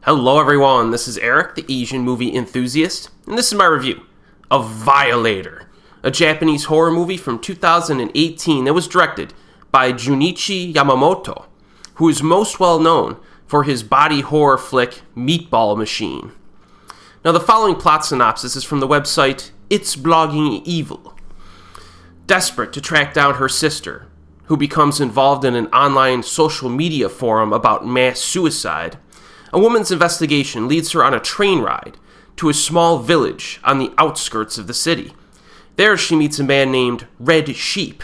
Hello everyone, this is Erik, the Asian movie enthusiast, and this is my review of Violator, a Japanese horror movie from 2018 that was directed by Junichi Yamamoto, who is most well known for his body horror flick Meatball Machine. Now the following plot synopsis is from the website It's Blogging Evil. Desperate to track down her sister, who becomes involved in an online social media forum about mass suicide, a woman's investigation leads her on a train ride to a small village on the outskirts of the city. There she meets a man named Red Sheep,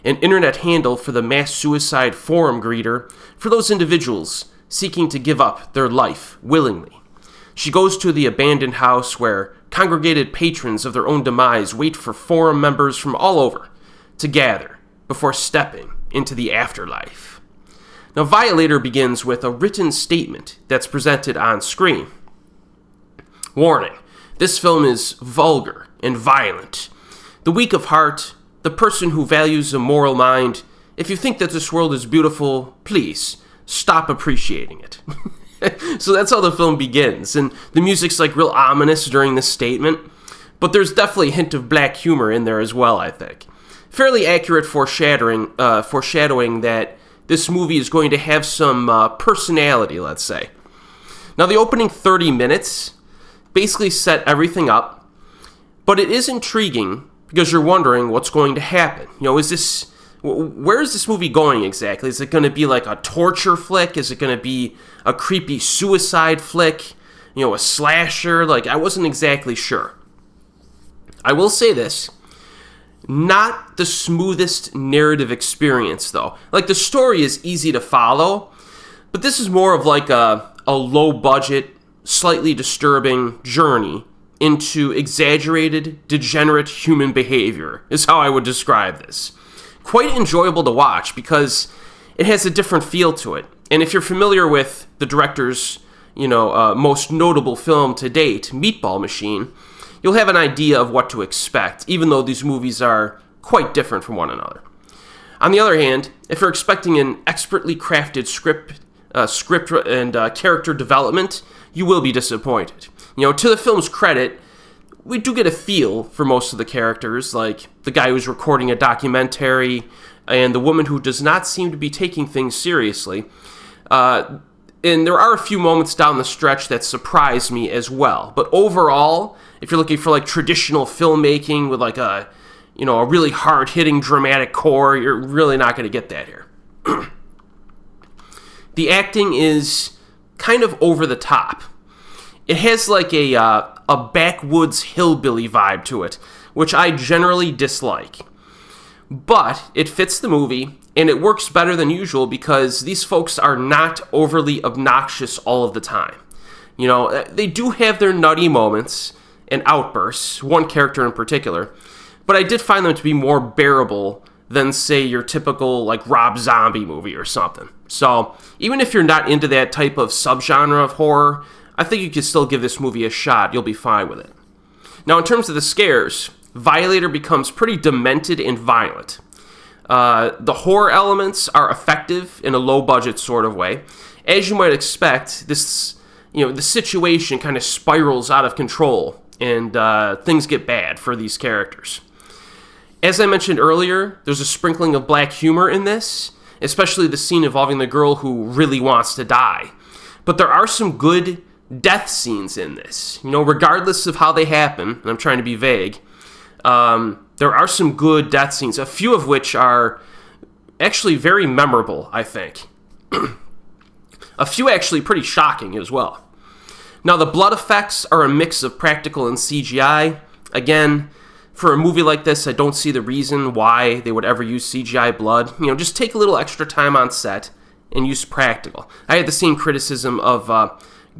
an internet handle for the mass suicide forum greeter for those individuals seeking to give up their life willingly. She goes to the abandoned house where congregated patrons of their own demise wait for forum members from all over to gather before stepping into the afterlife. Now, Violator begins with a written statement that's presented on screen. Warning, this film is vulgar and violent. The weak of heart, the person who values a moral mind, if you think that this world is beautiful, please stop appreciating it. So that's how the film begins, and the music's like real ominous during this statement, but there's definitely a hint of black humor in there as well, I think. Fairly accurate foreshadowing that this movie is going to have some personality, let's say. Now, the opening 30 minutes basically set everything up, but it is intriguing because you're wondering what's going to happen. You know, where is this movie going exactly? Is it going to be like a torture flick? Is it going to be a creepy suicide flick? You know, a slasher? Like, I wasn't exactly sure. I will say this. Not the smoothest narrative experience, though. Like, the story is easy to follow, but this is more of like a low-budget, slightly disturbing journey into exaggerated, degenerate human behavior, is how I would describe this. Quite enjoyable to watch because it has a different feel to it. And if you're familiar with the director's, most notable film to date, Meatball Machine, you'll have an idea of what to expect, even though these movies are quite different from one another. On the other hand, if you're expecting an expertly crafted script and character development, you will be disappointed. You know, to the film's credit, we do get a feel for most of the characters, like the guy who's recording a documentary and the woman who does not seem to be taking things seriously. And there are a few moments down the stretch that surprised me as well. But overall, if you're looking for like traditional filmmaking with like a really hard-hitting dramatic core, you're really not going to get that here. The acting is kind of over the top. It has like a backwoods hillbilly vibe to it, which I generally dislike. But it fits the movie, and it works better than usual because these folks are not overly obnoxious all of the time. You know, they do have their nutty moments and outbursts, one character in particular, but I did find them to be more bearable than, say, your typical, like, Rob Zombie movie or something. So, even if you're not into that type of subgenre of horror, I think you could still give this movie a shot. You'll be fine with it. Now, in terms of the scares, Violator becomes pretty demented and violent. The horror elements are effective in a low-budget sort of way. As you might expect, the situation kind of spirals out of control, and things get bad for these characters. As I mentioned earlier, there's a sprinkling of black humor in this, especially the scene involving the girl who really wants to die. But there are some good death scenes in this. You know, regardless of how they happen, and I'm trying to be vague, there are some good death scenes, a few of which are actually very memorable, I think. A few actually pretty shocking as well. Now, the blood effects are a mix of practical and CGI. Again, for a movie like this, I don't see the reason why they would ever use CGI blood. You know, just take a little extra time on set and use practical. I had the same criticism of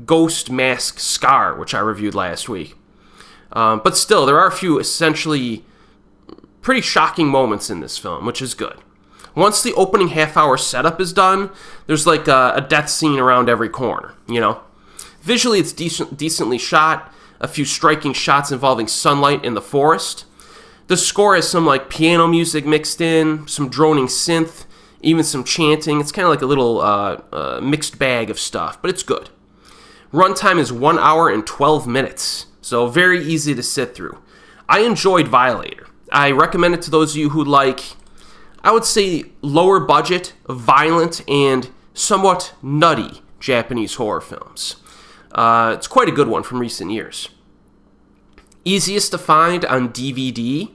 Ghost Mask Scar, which I reviewed last week. But still, there are a few essentially pretty shocking moments in this film, which is good. Once the opening half-hour setup is done, there's like a death scene around every corner, you know? Visually, it's decently shot, a few striking shots involving sunlight in the forest. The score has some like piano music mixed in, some droning synth, even some chanting. It's kind of like a little mixed bag of stuff, but it's good. Runtime is 1 hour and 12 minutes, so very easy to sit through. I enjoyed Violator. I recommend it to those of you who like, I would say, lower budget, violent, and somewhat nutty Japanese horror films. It's quite a good one from recent years. Easiest to find on DVD.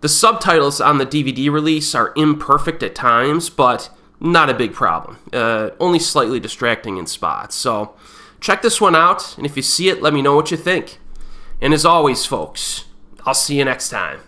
The subtitles on the DVD release are imperfect at times, but not a big problem. Only slightly distracting in spots. So check this one out, and if you see it, let me know what you think. And as always, folks, I'll see you next time.